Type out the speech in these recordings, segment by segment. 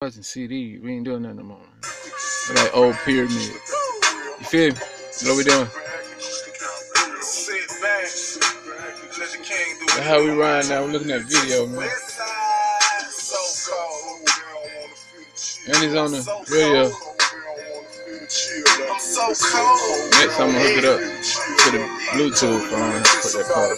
Watching CD, we ain't doing nothing no more. It's like old pyramid. You feel me? What we doing? That's how we ride now. We're looking at video, man. And it's on the radio. Next, I'm gonna hook it up to the Bluetooth phone. Put that part.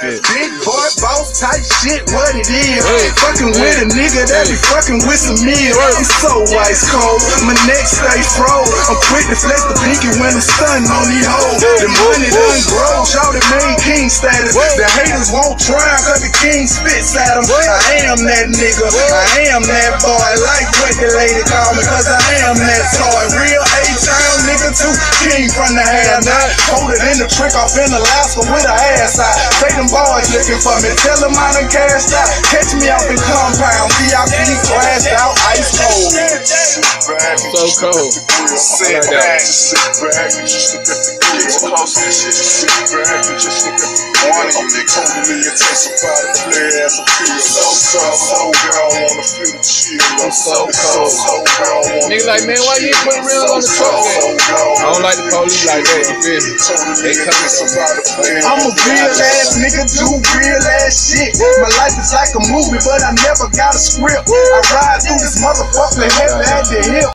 Big boy, boss type shit, what it is. Fucking with a nigga that be fucking with some meals. I'm so ice cold, my neck stay froze. I'm quick to flex the pinky when the sun on these hoes. The money done grow, shout it made king status. The haters won't try, cause the king spits at them. I am that nigga, I am that boy. Like what the lady call me, cause I am that toy. Real A-town nigga too, king from the have not. Hold it in the trick off in Alaska with a ass out. Say them boys looking for me, tell them I done cashed out. Catch me out in compound, VIP crashed out, ice cold. So cold. Sit back, sit back, just look at the kids close to shit. Sit back, just look at the one of you totally intensify the play as a feel. So girl, I wanna feel the chill. I'm so cold. Nigga like, man, why you ain't putting real on the truck, man? I don't like the police like that, you feel me? They coming somebody. I'm a real ass nigga, do real ass shit. My life is like a movie, but I never got a script. I ride through this motherfucker heavy at the hip.